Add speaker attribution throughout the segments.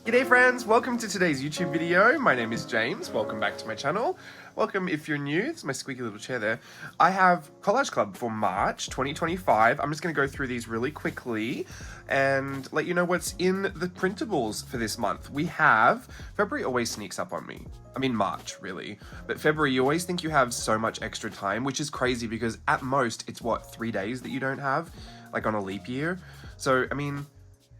Speaker 1: G'day friends, welcome to today's YouTube video. My name is James, welcome back to my channel. Welcome if you're new, it's my squeaky little chair there. I have Collage Club for March 2025. I'm just going to go through these really quickly and let you know what's in the printables for this month. We have, February always sneaks up on me. I mean March really, but February you always think you have so much extra time, which is crazy because at most it's what, 3 days that you don't have, like on a leap year. So, I mean,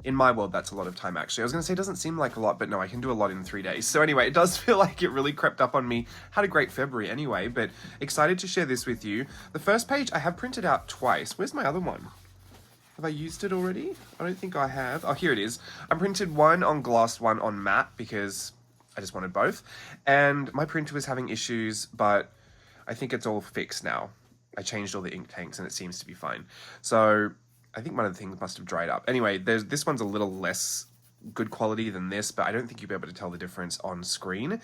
Speaker 1: in my world, that's a lot of time, actually. I was going to say it doesn't seem like a lot, but no, I can do a lot in 3 days. So anyway, it does feel like it really crept up on me. Had a great February anyway, but excited to share this with you. The first page I have printed out twice. Where's my other one? Have I used it already? I don't think I have. Oh, here it is. I printed one on gloss, one on matte, because I just wanted both. And my printer was having issues, but I think it's all fixed now. I changed all the ink tanks and it seems to be fine. So I think one of the things must have dried up. Anyway, this one's a little less good quality than this, but I don't think you'll be able to tell the difference on screen.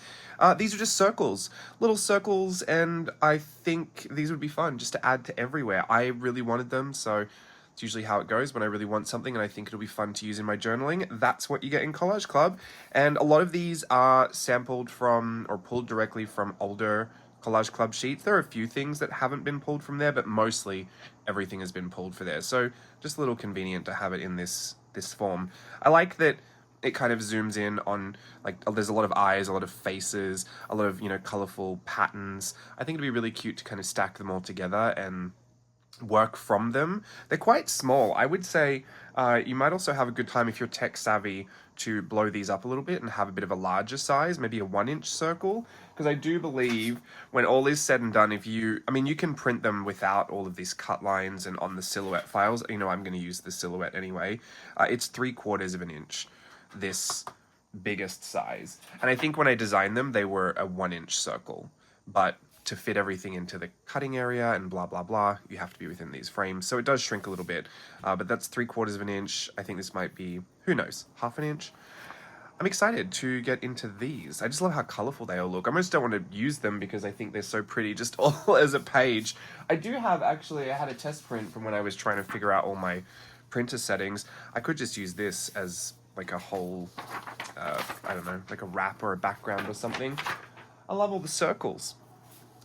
Speaker 1: These are just circles, little circles, and I think these would be fun just to add to everywhere. I really wanted them, so it's usually how it goes when I really want something and I think it'll be fun to use in my journaling. That's what you get in Collage Club, and a lot of these are sampled from or pulled directly from older Collage Club sheets. There are a few things that haven't been pulled from there, but mostly everything has been pulled for there. So just a little convenient to have it in this form. I like that it kind of zooms in on, like, there's a lot of eyes, a lot of faces, a lot of, you know, colorful patterns. I think it'd be really cute to kind of stack them all together and work from them. They're quite small. I would say you might also have a good time if you're tech savvy to blow these up a little bit and have a bit of a larger size, maybe a 1-inch circle, because I do believe when all is said and done, you can print them without all of these cut lines and on the silhouette files. You know, I'm going to use the silhouette anyway. It's 3/4 of an inch, this biggest size. And I think when I designed them, they were a 1-inch circle, but to fit everything into the cutting area and blah, blah, blah, you have to be within these frames. So it does shrink a little bit, but that's 3/4 of an inch. I think this might be, who knows, 1/2 inch. I'm excited to get into these. I just love how colorful they all look. I just don't want to use them because I think they're so pretty just all as a page. I do have, actually, I had a test print from when I was trying to figure out all my printer settings. I could just use this as like a whole, I don't know, like a wrap or a background or something. I love all the circles.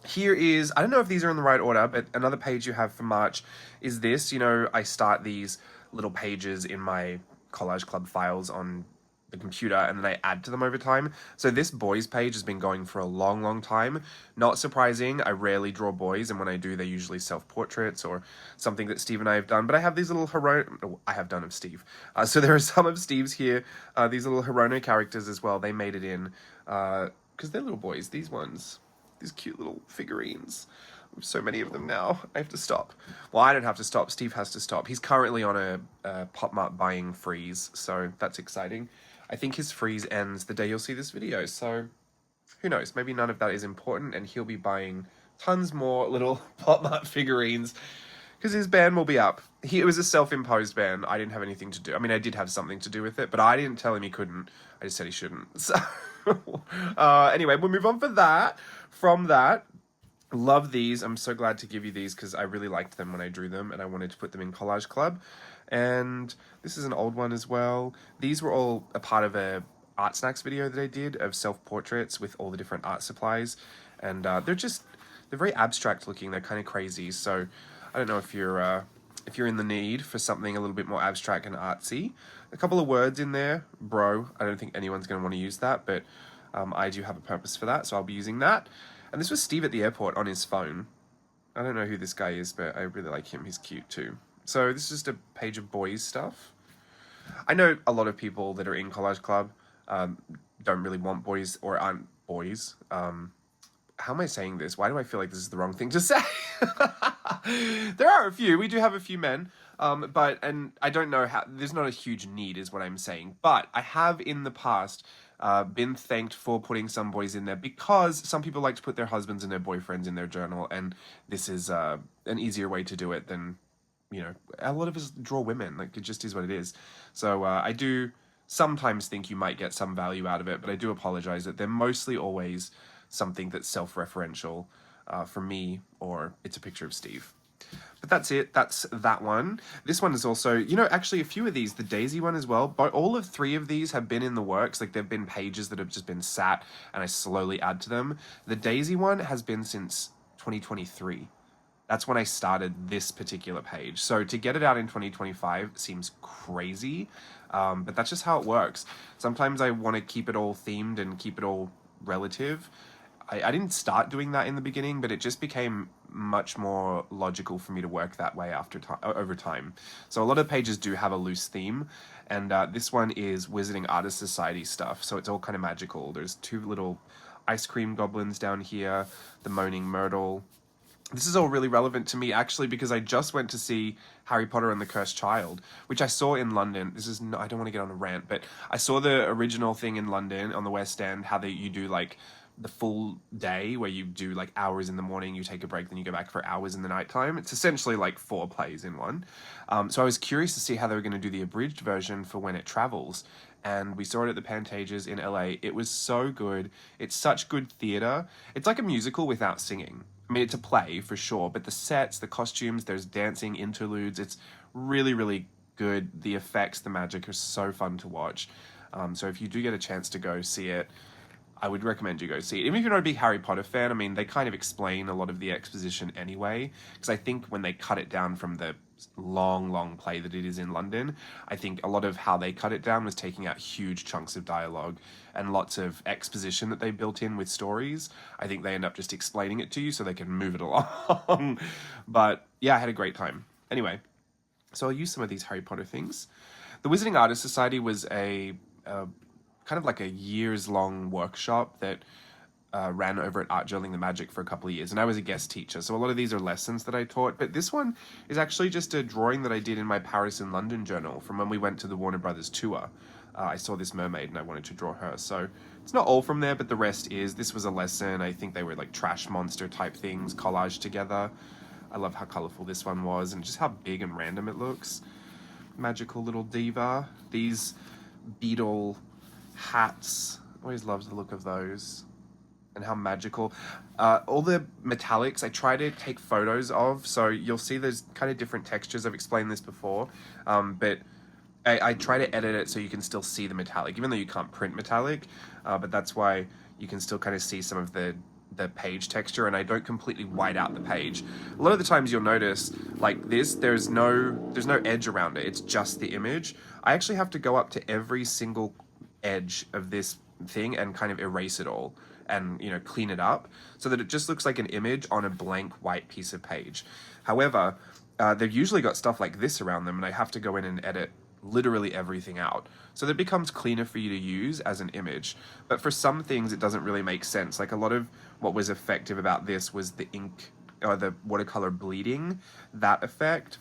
Speaker 1: Here is, I don't know if these are in the right order, but another page you have for March is this. You know, I start these little pages in my Collage Club files on the computer and then I add to them over time. So this boys page has been going for a long, long time. Not surprising, I rarely draw boys, and when I do, they're usually self-portraits or something that Steve and I have done. But I have these little I have done of Steve. So there are some of Steve's here, these little Hirono characters as well. They made it in, because they're little boys, these ones. These cute little figurines. So many of them now. I have to stop. Well, I don't have to stop. Steve has to stop. He's currently on a Pop Mart buying freeze, so that's exciting. I think his freeze ends the day you'll see this video, so who knows? Maybe none of that is important, and he'll be buying tons more little Pop Mart figurines because his ban will be up. It was a self-imposed ban. I didn't have anything to do. I mean, I did have something to do with it, but I didn't tell him he couldn't. I just said he shouldn't. So anyway, we'll move on from that. Love these. I'm so glad to give you these because I really liked them when I drew them and I wanted to put them in Collage Club. And this is an old one as well. These were all a part of a Art Snacks video that I did of self-portraits with all the different art supplies. And they're very abstract looking. They're kind of crazy. So I don't know if you're in the need for something a little bit more abstract and artsy. A couple of words in there, bro. I don't think anyone's going to want to use that, but I do have a purpose for that, so I'll be using that. And this was Steve at the airport on his phone. I don't know who this guy is, but I really like him. He's cute too. So this is just a page of boys stuff. I know a lot of people that are in Collage Club don't really want boys or aren't boys. How am I saying this? Why do I feel like this is the wrong thing to say? There are a few. We do have a few men. And I don't know how, there's not a huge need is what I'm saying. But I have in the past been thanked for putting some boys in there because some people like to put their husbands and their boyfriends in their journal. And this is an easier way to do it than, you know, a lot of us draw women. Like, it just is what it is. So I do sometimes think you might get some value out of it, but I do apologize that they're mostly always something that's self-referential for me, or it's a picture of Steve. But that's it. That's that one. This one is also, you know, actually a few of these, the Daisy one as well, but all of three of these have been in the works. Like, they've been pages that have just been sat and I slowly add to them. The Daisy one has been since 2023. That's when I started this particular page. So to get it out in 2025 seems crazy, but that's just how it works. Sometimes I want to keep it all themed and keep it all relative. I didn't start doing that in the beginning, but it just became much more logical for me to work that way over time. So a lot of pages do have a loose theme, and this one is Wizarding Artist Society stuff. So it's all kind of magical. There's two little ice cream goblins down here, the Moaning Myrtle. This is all really relevant to me, actually, because I just went to see Harry Potter and the Cursed Child, which I saw in London. This is I don't want to get on a rant, but I saw the original thing in London on the West End, how you do like the full day where you do like hours in the morning, you take a break, then you go back for hours in the nighttime. It's essentially like 4 plays in one. So I was curious to see how they were going to do the abridged version for when it travels. And we saw it at the Pantages in LA. It was so good. It's such good theater. It's like a musical without singing. I mean, it's a play for sure, but the sets, the costumes, there's dancing interludes. It's really, really good. The effects, the magic are so fun to watch. So if you do get a chance to go see it, I would recommend you go see it. Even if you're not a big Harry Potter fan, I mean, they kind of explain a lot of the exposition anyway, because I think when they cut it down from the long play that it is in London, I think a lot of how they cut it down was taking out huge chunks of dialogue and lots of exposition that they built in with stories. I think they end up just explaining it to you so they can move it along. But yeah, I had a great time. Anyway, so I'll use some of these Harry Potter things. The Wizarding Artist Society was a kind of like a years-long workshop that ran over at Art Journaling the Magic for a couple of years, and I was a guest teacher, so a lot of these are lessons that I taught, but this one is actually just a drawing that I did in my Paris and London journal from when we went to the Warner Brothers tour. I saw this mermaid and I wanted to draw her, so it's not all from there, but the rest is. This was a lesson. I think they were like trash monster type things collaged together. I love how colorful this one was and just how big and random it looks. Magical little diva. These beetle hats, always loved the look of those and how magical. All the metallics I try to take photos of, so you'll see there's kind of different textures. I've explained this before, but I try to edit it so you can still see the metallic, even though you can't print metallic, but that's why you can still kind of see some of the page texture, and I don't completely white out the page. A lot of the times you'll notice like this, there's no edge around it. It's just the image. I actually have to go up to every single edge of this thing and kind of erase it all and, you know, clean it up so that it just looks like an image on a blank white piece of page. However, they've usually got stuff like this around them, and I have to go in and edit literally everything out so that it becomes cleaner for you to use as an image. But for some things it doesn't really make sense. Like, a lot of what was effective about this was the ink or the watercolor bleeding, that effect,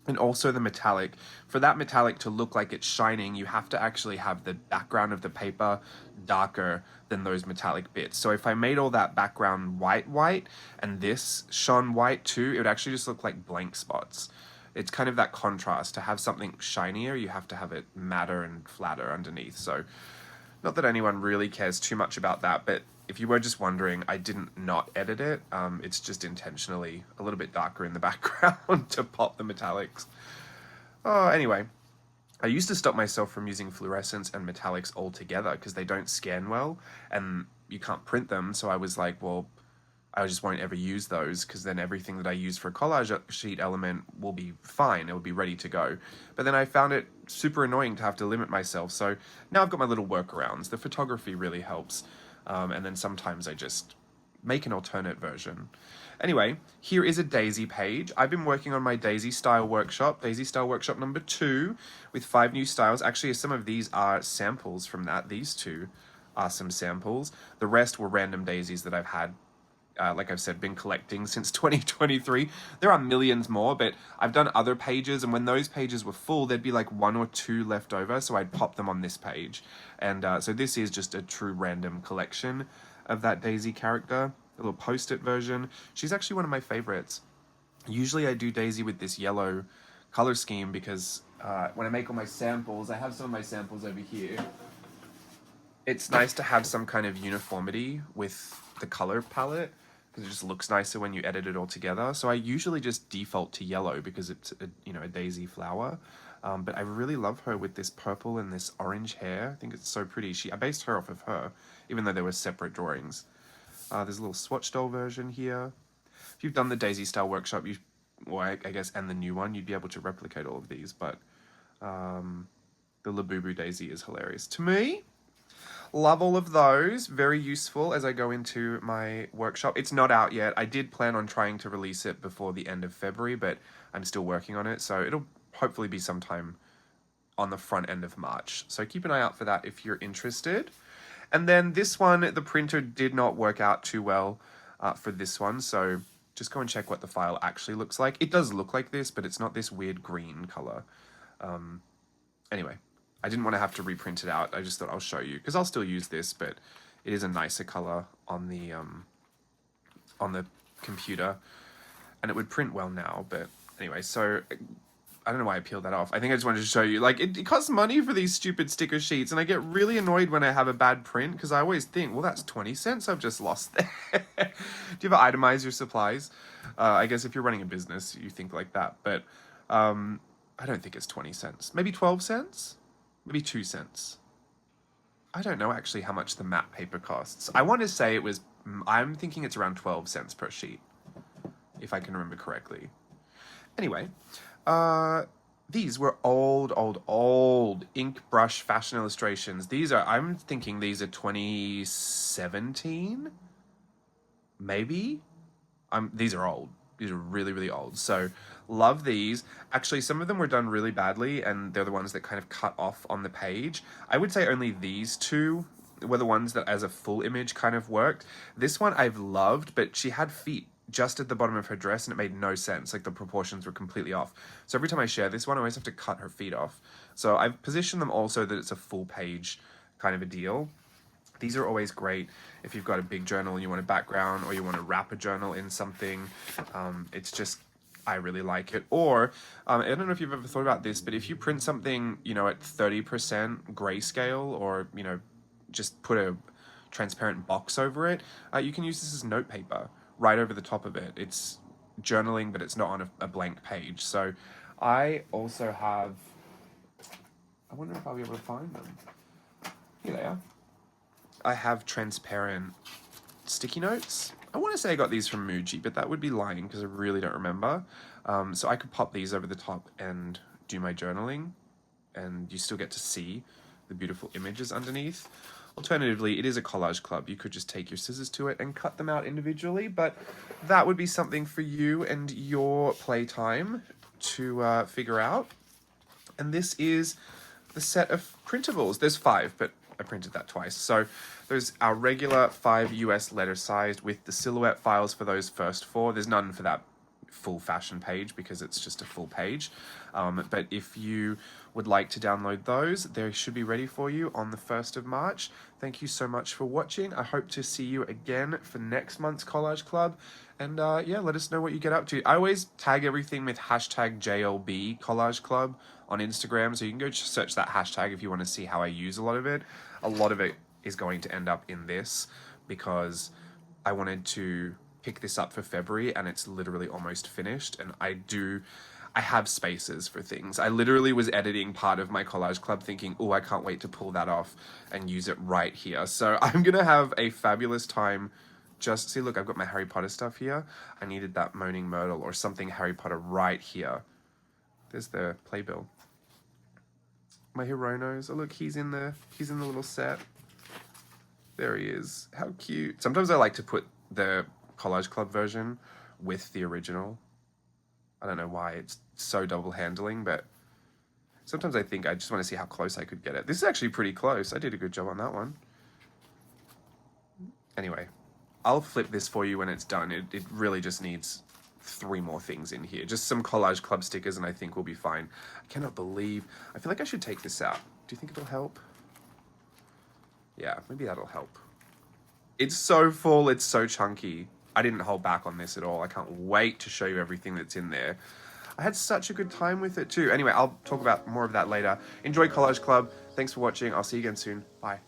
Speaker 1: and also the metallic. For that metallic to look like it's shining, you have to actually have the background of the paper darker than those metallic bits. So if I made all that background white and this shone white too, it would actually just look like blank spots. It's kind of that contrast. To have something shinier, you have to have it matter and flatter underneath. So not that anyone really cares too much about that, but if you were just wondering, I didn't not edit it. It's just intentionally a little bit darker in the background to pop the metallics. Oh, anyway, I used to stop myself from using fluorescence and metallics altogether because they don't scan well and you can't print them. So I was like, well, I just won't ever use those because then everything that I use for a collage sheet element will be fine. It will be ready to go. But then I found it super annoying to have to limit myself. So now I've got my little workarounds. The photography really helps. And then sometimes I just make an alternate version. Anyway, here is a Daisy page. I've been working on my Daisy Style Workshop, Daisy Style Workshop number 2, with 5 new styles. Actually, some of these are samples from that. These 2 are some samples. The rest were random daisies that I've had, like I've said, been collecting since 2023. There are millions more, but I've done other pages, and when those pages were full, there'd be like 1 or 2 left over, so I'd pop them on this page. And so this is just a true random collection of that Daisy character, a little post-it version. She's actually one of my favorites. Usually I do Daisy with this yellow color scheme because when I make all my samples, I have some of my samples over here. It's nice to have some kind of uniformity with the color palette. because it just looks nicer when you edit it all together. So I usually just default to yellow because it's a daisy flower. But I really love her with this purple and this orange hair. I think it's so pretty. I based her off of her, even though they were separate drawings. There's a little swatch doll version here. If you've done the Daisy Style workshop, I guess, and the new one, you'd be able to replicate all of these. But the Labubu Daisy is hilarious to me. Love all of those. Very useful as I go into my workshop. It's not out yet. I did plan on trying to release it before the end of February, but I'm still working on it. So it'll hopefully be sometime on the front end of March. So keep an eye out for that if you're interested. And then this one, the printer did not work out too well for this one. So just go and check what the file actually looks like. It does look like this, but it's not this weird green color. Anyway, I didn't want to have to reprint it out. I just thought I'll show you because I'll still use this, but it is a nicer color on the computer, and it would print well now. But anyway, so I don't know why I peeled that off. I think I just wanted to show you, like, it costs money for these stupid sticker sheets, and I get really annoyed when I have a bad print because I always think, well, that's 20 cents I've just lost there. Do you ever itemize your supplies? I guess if you're running a business, you think like that, but I don't think it's 20 cents. Maybe 12 cents? Maybe 2 cents. I don't know actually how much the matte paper costs. I want to say it was, I'm thinking it's around 12 cents per sheet, if I can remember correctly. Anyway, these were old ink brush fashion illustrations. I'm thinking these are 2017, maybe? These are old. These are really, really old. So love these. Actually, some of them were done really badly, and they're the ones that kind of cut off on the page. I would say only these two were the ones that as a full image kind of worked. This one I've loved, but she had feet just at the bottom of her dress and it made no sense. Like the proportions were completely off. So every time I share this one, I always have to cut her feet off. So I've positioned them also that it's a full page kind of a deal. These are always great if you've got a big journal and you want a background, or you want to wrap a journal in something. It's just, I really like it. Or, I don't know if you've ever thought about this, but if you print something, at 30% grayscale, or, just put a transparent box over it, you can use this as notepaper right over the top of it. It's journaling, but it's not on a blank page. So I also have, I wonder if I'll be able to find them. Here they are. I have transparent sticky notes. I want to say I got these from Muji, but that would be lying because I really don't remember. So I could pop these over the top and do my journaling, and you still get to see the beautiful images underneath. Alternatively, it is a collage club. You could just take your scissors to it and cut them out individually, but that would be something for you and your playtime to figure out. And this is the set of printables. There's 5, but I printed that twice. So there's our regular 5 US letter sized with the silhouette files for those first 4. There's none for that full fashion page because it's just a full page. But if you would like to download those, they should be ready for you on the 1st of March. Thank you so much for watching. I hope to see you again for next month's Collage Club. And yeah, let us know what you get up to. I always tag everything with hashtag jlbCOLLAGE Club on Instagram, so you can go search that hashtag if you want to see how I use a lot of it. A lot of it is going to end up in this because I wanted to pick this up for February and it's literally almost finished, and I have spaces for things. I literally was editing part of my Collage Club thinking, oh, I can't wait to pull that off and use it right here. So I'm gonna have a fabulous time. Just see, look, I've got my Harry Potter stuff here. I needed that Moaning Myrtle or something Harry Potter right here. There's the playbill. My Hironos. Oh, look, he's in the little set. There he is. How cute. Sometimes I like to put the Collage Club version with the original. I don't know why it's so double handling, but sometimes I think I just want to see how close I could get it. This is actually pretty close. I did a good job on that one. Anyway, I'll flip this for you when it's done. It really just needs 3 more things in here. Just some Collage Club stickers and I think we'll be fine. I cannot believe, I feel like I should take this out. Do you think it'll help? Yeah, maybe that'll help. It's so full, it's so chunky. I didn't hold back on this at all. I can't wait to show you everything that's in there. I had such a good time with it too. Anyway, I'll talk about more of that later. Enjoy Collage Club. Thanks for watching. I'll see you again soon. Bye.